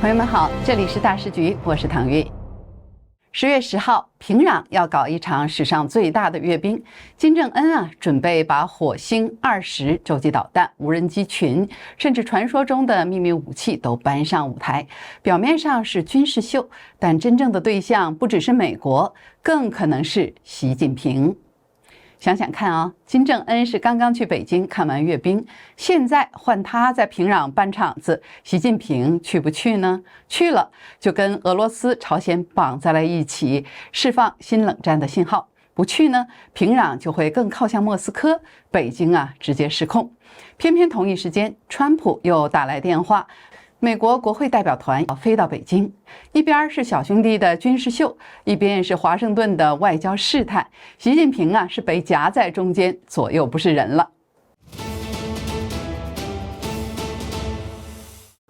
朋友们好，这里是大时局，我是唐玉。10月10号，平壤要搞一场史上最大的阅兵。金正恩准备把火星20洲际导弹、无人机群，甚至传说中的秘密武器都搬上舞台。表面上是军事秀，但真正的对象不只是美国，更可能是习近平。想想看金正恩是刚刚去北京看完阅兵，现在换他在平壤搬场子，习近平去不去呢？去了就跟俄罗斯、朝鲜绑在了一起，释放新冷战的信号；不去呢，平壤就会更靠向莫斯科，北京直接失控。偏偏同一时间，川普又打来电话。美国国会代表团要飞到北京，一边是小兄弟的军事秀，一边是华盛顿的外交试探。习近平是被夹在中间，左右不是人了。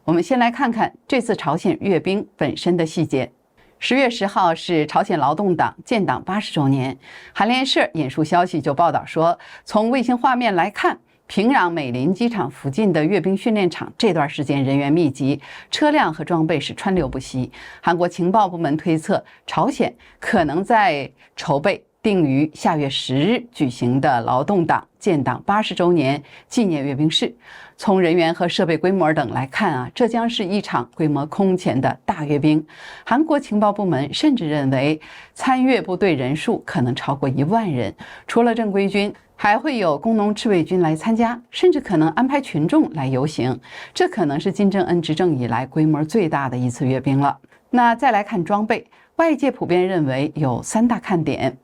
我们先来看看这次朝鲜阅兵本身的细节。10月10号是朝鲜劳动党建党80周年，韩联社引述消息就报道说，从卫星画面来看，平壤美林机场附近的阅兵训练场这段时间人员密集，车辆和装备是川流不息。韩国情报部门推测，朝鲜可能在筹备定于下月10日举行的劳动党建党80周年纪念阅兵式。从人员和设备规模等来看这将是一场规模空前的大阅兵。韩国情报部门甚至认为，参阅部队人数可能超过1万人，除了正规军，还会有工农赤卫军来参加，甚至可能安排群众来游行。这可能是金正恩执政以来规模最大的一次阅兵了。那再来看装备，外界普遍认为有3大看点：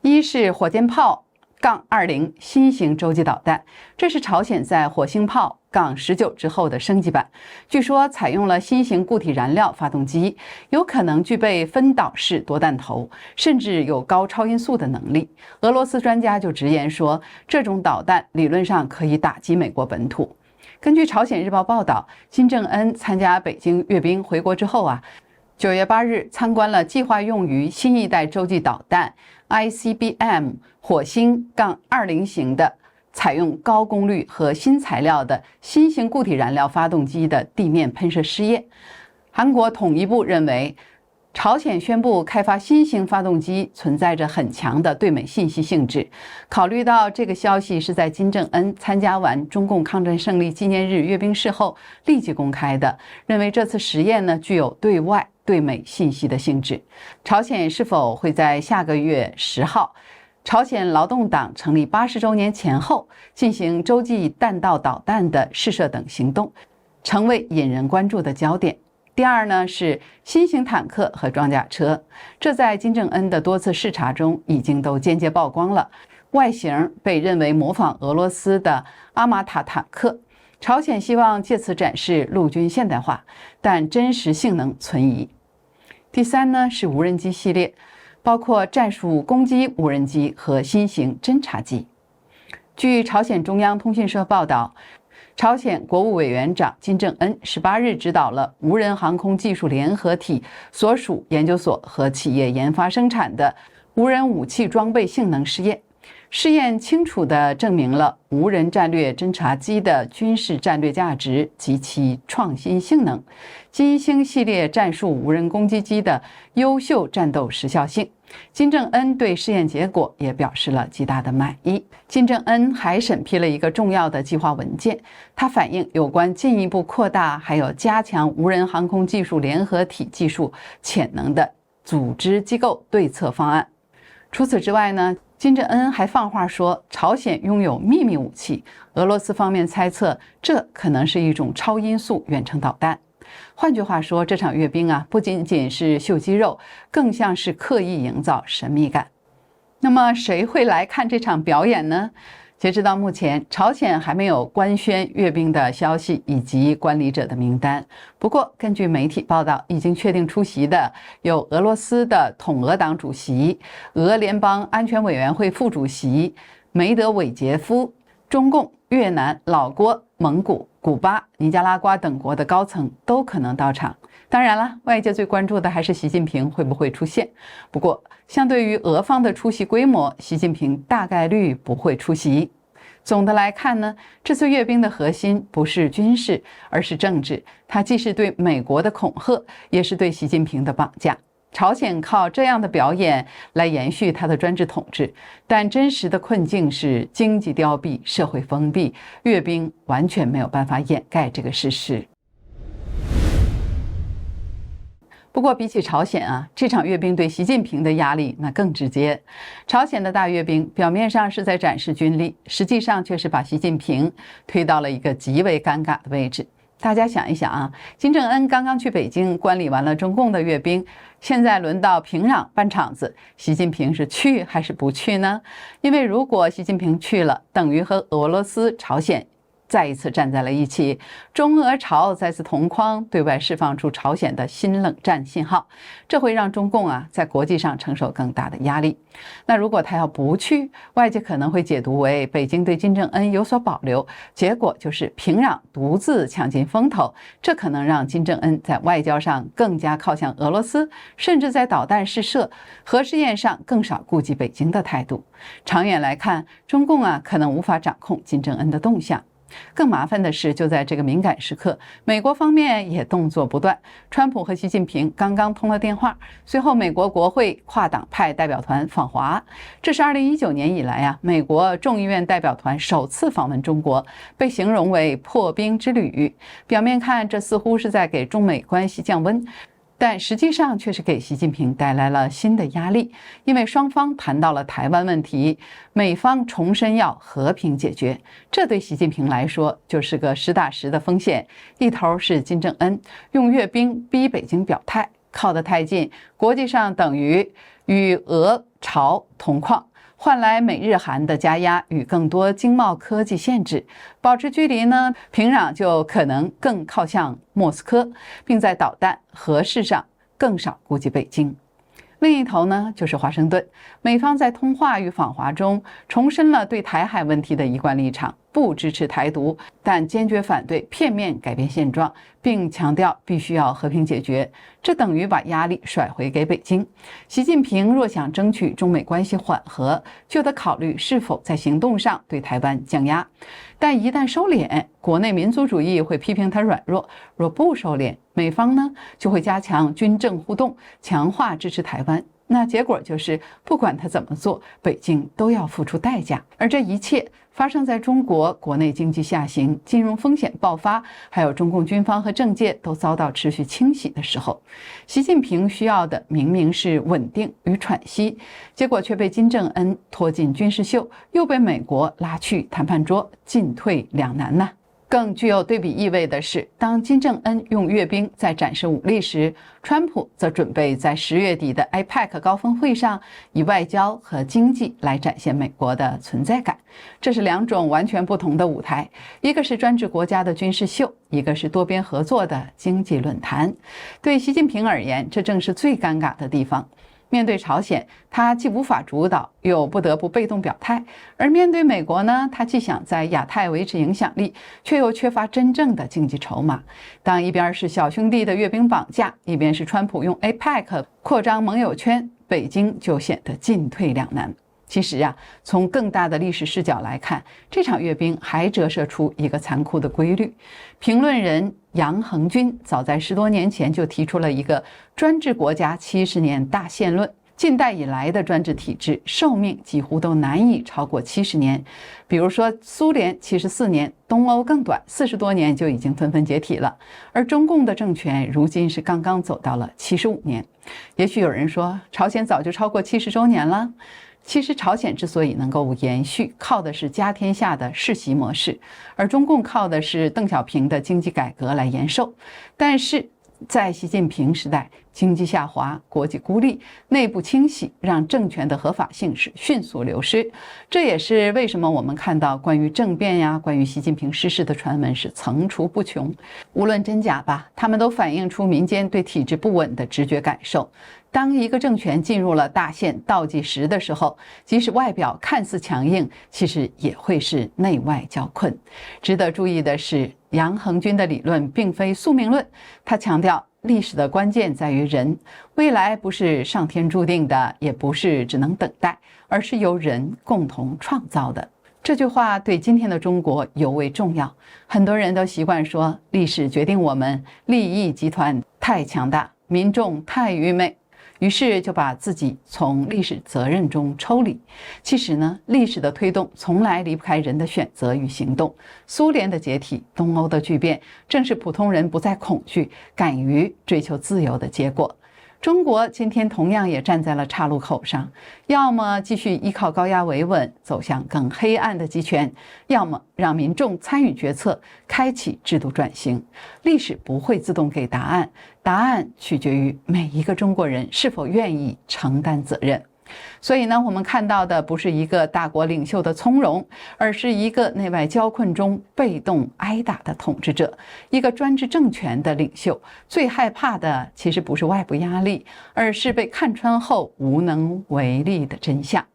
一是火箭炮-20新型洲际导弹，这是朝鲜在火星炮-19之后的升级版，据说采用了新型固体燃料发动机，有可能具备分导式多弹头，甚至有高超音速的能力。俄罗斯专家就直言说，这种导弹理论上可以打击美国本土。根据朝鲜日报报道，金正恩参加北京阅兵回国之后9月8日参观了计划用于新一代洲际导弹 ICBM 火星-20型的采用高功率和新材料的新型固体燃料发动机的地面喷射试验。韩国统一部认为，朝鲜宣布开发新型发动机存在着很强的对美信息性质。考虑到这个消息是在金正恩参加完中共抗战胜利纪念日阅兵式后立即公开的，认为这次实验具有对外对美信息的性质。朝鲜是否会在下个月10号朝鲜劳动党成立80周年前后进行洲际弹道导弹的试射等行动，成为引人关注的焦点。第二是新型坦克和装甲车，这在金正恩的多次视察中已经都间接曝光了。外形被认为模仿俄罗斯的阿玛塔坦克，朝鲜希望借此展示陆军现代化，但真实性能存疑。第三是无人机系列，包括战术攻击无人机和新型侦察机。据朝鲜中央通讯社报道，朝鲜国务委员长金正恩18日指导了无人航空技术联合体所属研究所和企业研发生产的无人武器装备性能试验。试验清楚地证明了无人战略侦察机的军事战略价值及其创新性能，金星系列战术无人攻击机的优秀战斗时效性。金正恩对试验结果也表示了极大的满意。金正恩还审批了一个重要的计划文件，它反映有关进一步扩大还有加强无人航空技术联合体技术潜能的组织机构对策方案。除此之外金正恩还放话说，朝鲜拥有秘密武器，俄罗斯方面猜测这可能是一种超音速远程导弹。换句话说，这场阅兵不仅仅是秀肌肉，更像是刻意营造神秘感。那么谁会来看这场表演呢？截止到目前，朝鲜还没有官宣阅兵的消息以及观礼者的名单。不过，根据媒体报道，已经确定出席的有俄罗斯的统俄党主席、俄联邦安全委员会副主席梅德韦杰夫、中共、越南、老挝、蒙古、古巴、尼加拉瓜等国的高层都可能到场。当然了，外界最关注的还是习近平会不会出现。不过，相对于俄方的出席规模，习近平大概率不会出席。总的来看呢，这次阅兵的核心不是军事，而是政治。它既是对美国的恐吓，也是对习近平的绑架。朝鲜靠这样的表演来延续它的专制统治，但真实的困境是经济凋敝、社会封闭，阅兵完全没有办法掩盖这个事实。不过，比起朝鲜啊，这场阅兵对习近平的压力那更直接。朝鲜的大阅兵表面上是在展示军力，实际上却是把习近平推到了一个极为尴尬的位置。大家想一想啊，金正恩刚刚去北京观礼完了中共的阅兵，现在轮到平壤办场子，习近平是去还是不去呢？因为如果习近平去了，等于和俄罗斯、朝鲜再一次站在了一起，中俄朝再次同框，对外释放出朝鲜的新冷战信号，这会让中共在国际上承受更大的压力。那如果他要不去，外界可能会解读为北京对金正恩有所保留，结果就是平壤独自抢尽风头，这可能让金正恩在外交上更加靠向俄罗斯，甚至在导弹试射、核试验上更少顾及北京的态度。长远来看，中共可能无法掌控金正恩的动向。更麻烦的是，就在这个敏感时刻，美国方面也动作不断。川普和习近平刚刚通了电话，随后美国国会跨党派代表团访华，这是2019年以来美国众议院代表团首次访问中国，被形容为破冰之旅。表面看，这似乎是在给中美关系降温，但实际上却是给习近平带来了新的压力，因为双方谈到了台湾问题，美方重申要和平解决，这对习近平来说就是个实打实的风险。一头是金正恩用阅兵逼北京表态，靠得太近，国际上等于与俄朝同框，换来美日韩的加压与更多经贸科技限制，保持距离呢，平壤就可能更靠向莫斯科，并在导弹、核试上更少顾及北京。另一头呢，就是华盛顿，美方在通话与访华中重申了对台海问题的一贯立场，不支持台独，但坚决反对片面改变现状，并强调必须要和平解决。这等于把压力甩回给北京。习近平若想争取中美关系缓和，就得考虑是否在行动上对台湾降压。但一旦收敛，国内民族主义会批评他软弱；若不收敛，美方呢就会加强军政互动，强化支持台湾。那结果就是，不管他怎么做，北京都要付出代价。而这一切发生在中国国内经济下行、金融风险爆发，还有中共军方和政界都遭到持续清洗的时候，习近平需要的明明是稳定与喘息，结果却被金正恩拖进军事秀，又被美国拉去谈判桌，进退两难呢。更具有对比意味的是，当金正恩用阅兵在展示武力时，川普则准备在10月底的 APEC 高峰会上以外交和经济来展现美国的存在感。这是两种完全不同的舞台，一个是专制国家的军事秀，一个是多边合作的经济论坛。对习近平而言，这正是最尴尬的地方。面对朝鲜，他既无法主导，又不得不被动表态；而面对美国呢，他既想在亚太维持影响力，却又缺乏真正的经济筹码。当一边是小兄弟的阅兵绑架，一边是川普用 APEC 扩张盟友圈，北京就显得进退两难。其实从更大的历史视角来看，这场阅兵还折射出一个残酷的规律。评论人杨恒军早在10多年前就提出了一个专制国家70年大限论。近代以来的专制体制寿命几乎都难以超过70年，比如说苏联74年，东欧更短，40多年就已经纷纷解体了。而中共的政权如今是刚刚走到了75年。也许有人说，朝鲜早就超过70周年了。其实朝鲜之所以能够延续，靠的是家天下的世袭模式，而中共靠的是邓小平的经济改革来延寿。但是在习近平时代，经济下滑，国际孤立，内部清洗，让政权的合法性是迅速流失。这也是为什么我们看到关于政变关于习近平逝世的传闻是层出不穷。无论真假吧，他们都反映出民间对体制不稳的直觉感受。当一个政权进入了大限倒计时的时候，即使外表看似强硬，其实也会是内外交困。值得注意的是，杨恒军的理论并非宿命论，他强调历史的关键在于人，未来不是上天注定的，也不是只能等待，而是由人共同创造的。这句话对今天的中国尤为重要。很多人都习惯说，历史决定我们，利益集团太强大，民众太愚昧，于是就把自己从历史责任中抽离。其实呢，历史的推动从来离不开人的选择与行动。苏联的解体，东欧的巨变，正是普通人不再恐惧、敢于追求自由的结果。中国今天同样也站在了岔路口上，要么继续依靠高压维稳走向更黑暗的集权，要么让民众参与决策，开启制度转型。历史不会自动给答案，答案取决于每一个中国人是否愿意承担责任。所以呢，我们看到的不是一个大国领袖的从容，而是一个内外交困中被动挨打的统治者，一个专制政权的领袖。最害怕的其实不是外部压力，而是被看穿后无能为力的真相。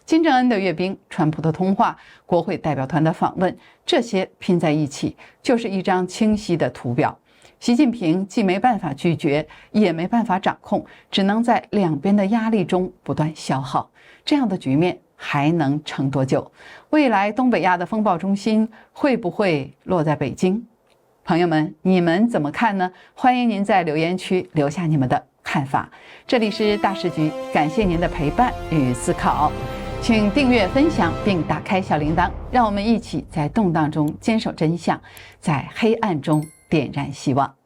金正恩的阅兵，川普的通话，国会代表团的访问，这些拼在一起，就是一张清晰的图表。习近平既没办法拒绝，也没办法掌控，只能在两边的压力中不断消耗。这样的局面还能撑多久？未来东北亚的风暴中心会不会落在北京？朋友们，你们怎么看呢？欢迎您在留言区留下你们的看法。这里是大时局，感谢您的陪伴与思考。请订阅、分享并打开小铃铛，让我们一起在动荡中坚守真相，在黑暗中点燃希望。